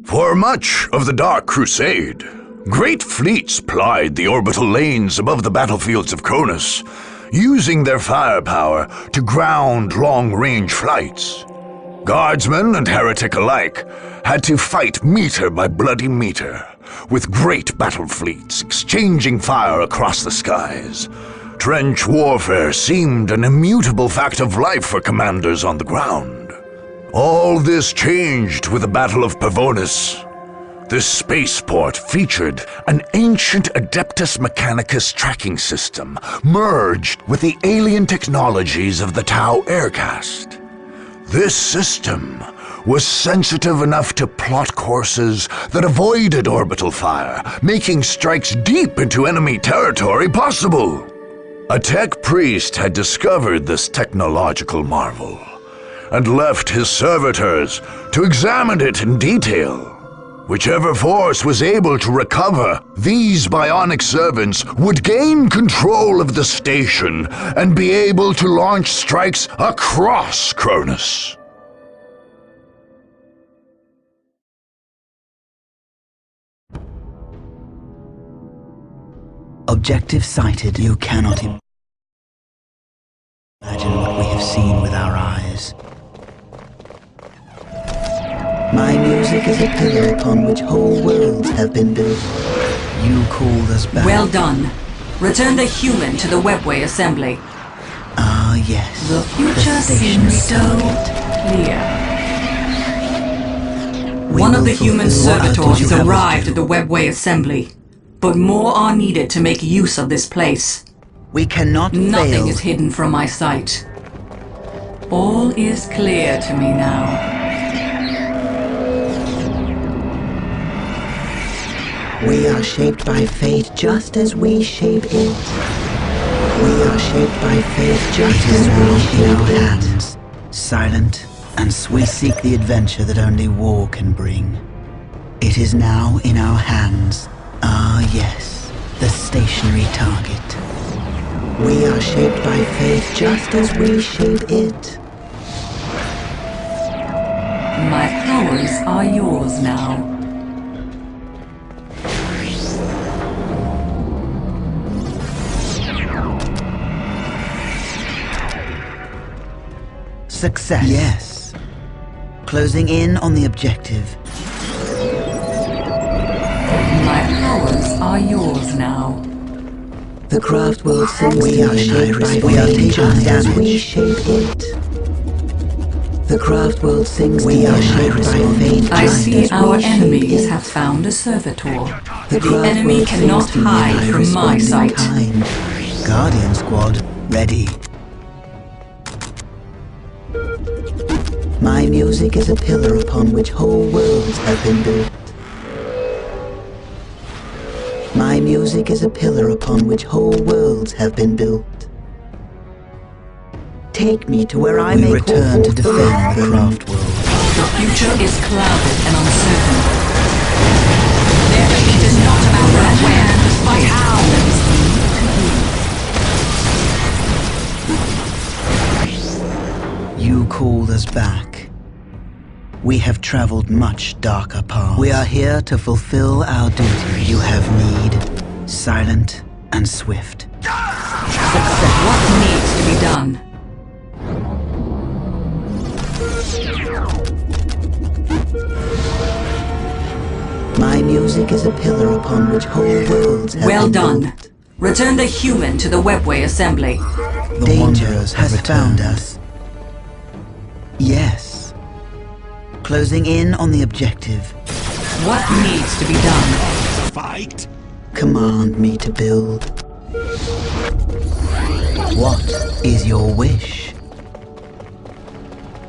For much of the Dark Crusade, great fleets plied the orbital lanes above the battlefields of Cronus, using their firepower to ground long-range flights. Guardsmen and heretic alike had to fight meter by bloody meter, with great battle fleets exchanging fire across the skies. Trench warfare seemed an immutable fact of life for commanders on the ground. All this changed with the Battle of Pavonis. This spaceport featured an ancient Adeptus Mechanicus tracking system merged with the alien technologies of the Tau Aircast. This system was sensitive enough to plot courses that avoided orbital fire, making strikes deep into enemy territory possible. A tech priest had discovered this technological marvel and left his servitors to examine it in detail. Whichever force was able to recover these bionic servants would gain control of the station and be able to launch strikes across Cronus. Objective sighted. You cannot imagine what we have seen with our eyes. My music is a pillar upon which whole worlds have been built. You called us back. Well done. Return the human to the webway assembly. Ah, yes. The future seems so clear. One of the human servitors has arrived at the webway assembly, but more are needed to make use of this place. We cannot fail. Nothing is hidden from my sight. All is clear to me now. We are shaped by fate just as we shape it. We are shaped by fate just as we shape our hands. Silent and we seek the adventure that only war can bring. It is now in our hands. Ah, yes, the stationary target. We are shaped by fate just as we shape it. My powers are yours now. Success. Yes. Closing in on the objective. My powers are yours now. The craft world sings. We are shaped by fate just as we shape it. The craft world sings. We are shaped by fate. I see our enemies have found a servitor. The enemy cannot hide from my sight. Guardian squad, ready. My music is a pillar upon which whole worlds have been built. My music is a pillar upon which whole worlds have been built. Take me to where I may return to defend the craft world. The future is clouded and uncertain. It is not about when, but how. You called us back. We have traveled much darker paths. We are here to fulfill our duty. You have need, silent and swift. Success. What needs to be done? My music is a pillar upon which whole worlds have well been done. built. Return the human to the webway assembly. The danger has found us. Yes. Closing in on the objective. What needs to be done? Fight! Command me to build. What is your wish?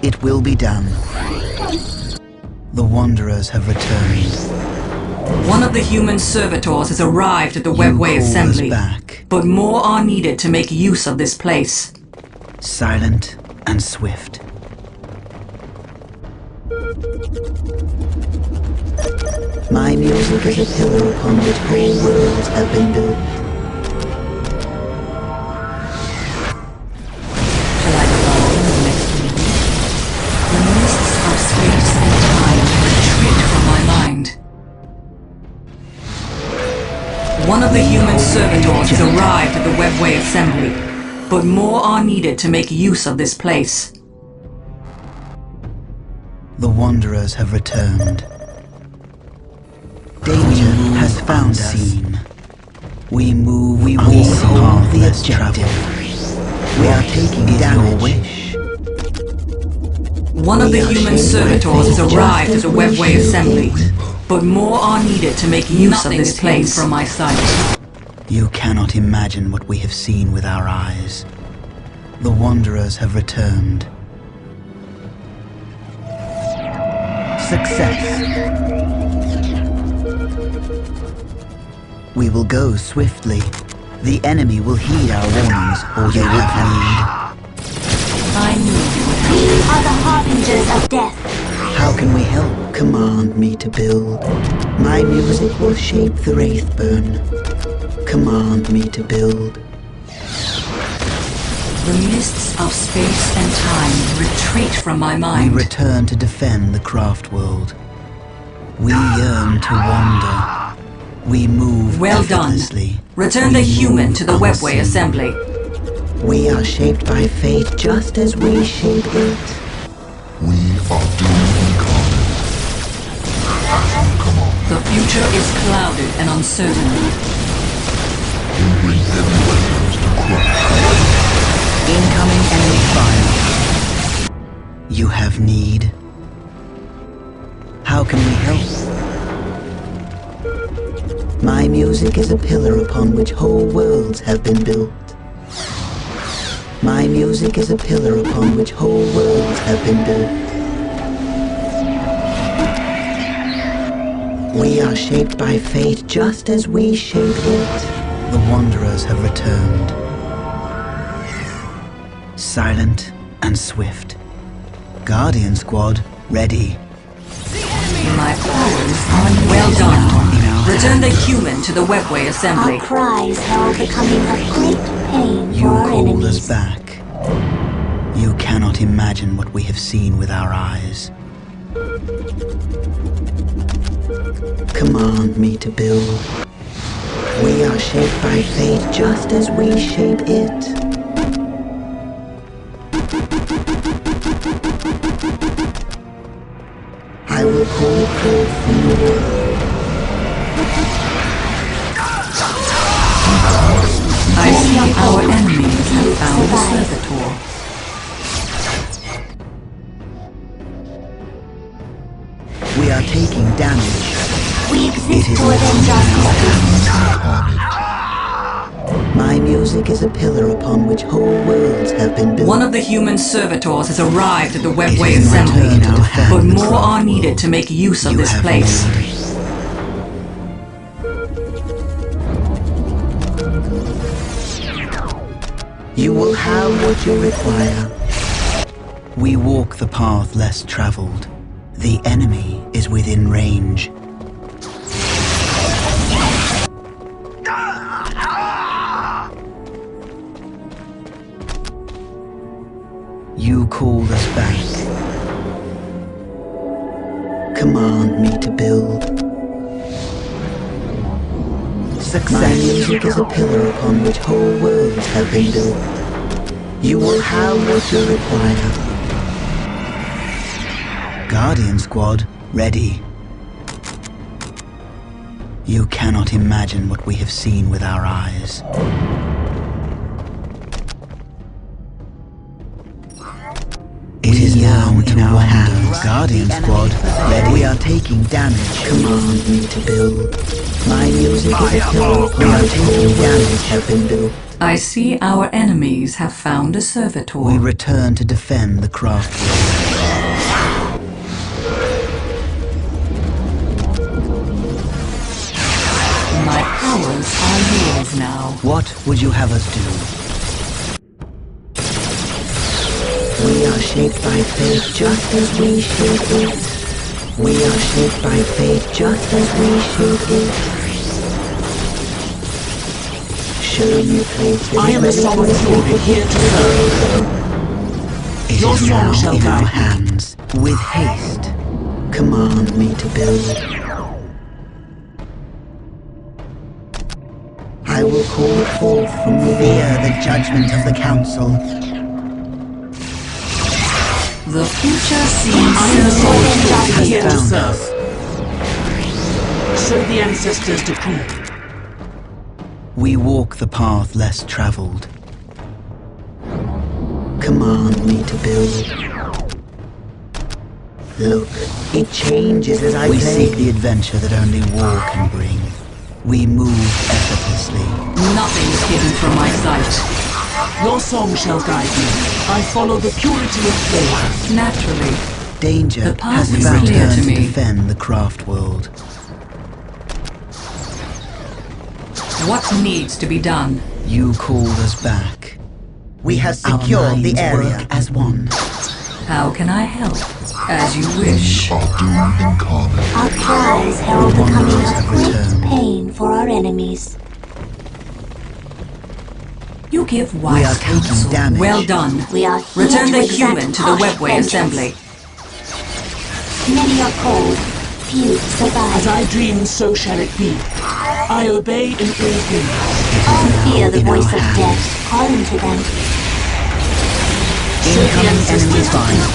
It will be done. The Wanderers have returned. One of the human servitors has arrived at the webway assembly, but more are needed to make use of this place. Silent and swift. My music is a pillar upon which whole worlds have been built. One of the human servitors has arrived at the webway assembly, but more are needed to make use of this place. The Wanderers have returned. Danger has found us. We move on the objective. We are taking damage. One of the human servitors has arrived at the webway assembly, but more are needed to make use of this place from my sight. You cannot imagine what we have seen with our eyes. The Wanderers have returned. Success. We will go swiftly. The enemy will heed our warnings, or they will flee. I knew you would have. We are the harbingers of death. How can we help? Command me to build. My music will shape the Wraithburn. Command me to build. The mists of space and time retreat from my mind. We return to defend the craft world. We yearn to wander. We move Well done. effortlessly. Return the We human move to the webway unseen. assembly. We are shaped by fate just as we shape it. We are doomed incarnate. Come on, The future is clouded and uncertain. we bring heavy weapons to crush. Incoming enemy fire. You have need. How can we help? My music is a pillar upon which whole worlds have been built. My music is a pillar upon which whole worlds have been built. We are shaped by fate just as we shape it. The Wanderers have returned. Silent and swift. Guardian Squad, ready. My powers are well done. Return the human to the webway assembly. Our cries herald the coming of great pain You for our called us enemies. back. You cannot imagine what we have seen with our eyes. Command me to build. We are shaped by fate just as we shape it. I will call it forth from the world. I see our enemies have found a servitor. We are taking damage. We It exist is to avenge our sisters. My music is a pillar upon which whole worlds have been built. One of the human servitors has arrived at the webway It is my assembly, turn to defend but the more craft are needed world. to make use of You this have place. need. You will have what you require. We walk the path less traveled. The enemy is within range. You called us back. Command me to build. Success. My music is a pillar upon which whole worlds have been built. You will have what you require. Guardian Squad, ready. You cannot imagine what we have seen with our eyes. It is now in our hands. Guardian Squad, ready. We are taking damage. Command me to build. My music is a pillar. We are taking damage have been built. I see our enemies have found a servitor. We return to defend the craft world. My powers are yours now. What would you have us do? We are shaped by fate just as we shape it. We are shaped by fate just as we shape it. Show me place. I am a sovereign lord here to serve. It Your is soul now shall in our guide me. hands. With haste, command me to build. I will call forth from fear the judgment of the Council. The future seems I am here to found serve. So the ancestors decree. We walk the path less traveled. Command me to build. Look, it changes as I play. We seek the adventure that only war can bring. We move effortlessly. Nothing is hidden from my sight. Your song shall guide me. I follow the purity of flame. Naturally. Danger The path has is found clear turn to to me. defend the craft world. What needs to be done? You called us back. We have secured the area work as one. How can I help? As you wish. Our doom incarnate. Our cries herald the coming Wanderers of have great returned. pain for our enemies. You give We wise are taking counsel. damage. Well done. We are here Return to the exact human to the harsh webway vengeance. assembly. Many are called, few As survive. I dream, so shall it be. I obey and obey. All fear the in our voice of hands. death calling to them. Incoming enemy fire.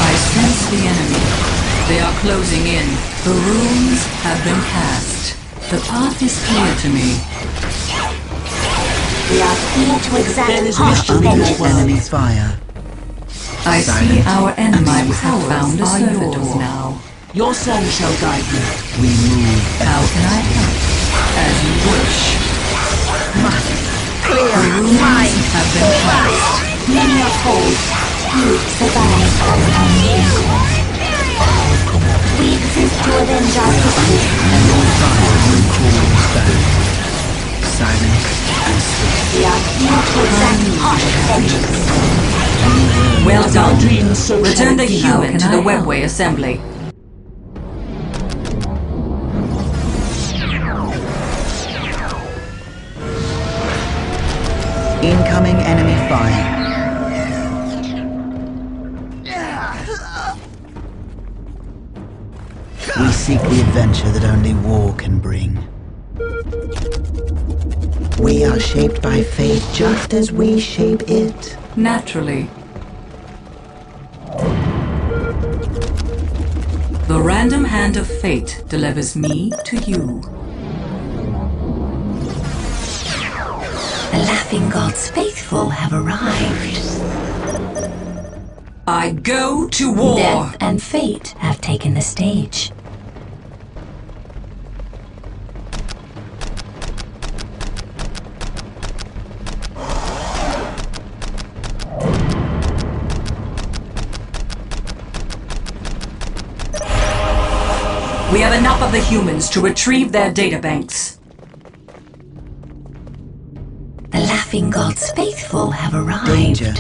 I sense the enemy. They are closing in. The runes have been cast. The path is clear to me. We are here to There exact is harsh wisdom in your vengeance. word. Enemy fire. I see Silent our and enemies swift. have found a servitor now. Your song shall guide me. We move How can I help? As you wish. clear. The runes have been cast. Many are called, few survive. We exist to avenge our history. Enemy fire. You called us back. Silent and swift. We are here to exact harsh vengeance. Well As I done. dream, so shall Return the it be. human to the webway assembly. Incoming enemy fire. We seek the adventure that only war can bring. We are shaped by fate just as we shape it. Naturally. The random hand of fate delivers me to you. The laughing gods faithful have arrived. I go to war. Death and fate have taken the stage. We have enough of the humans to retrieve their databanks. The laughing gods faithful have arrived. Danger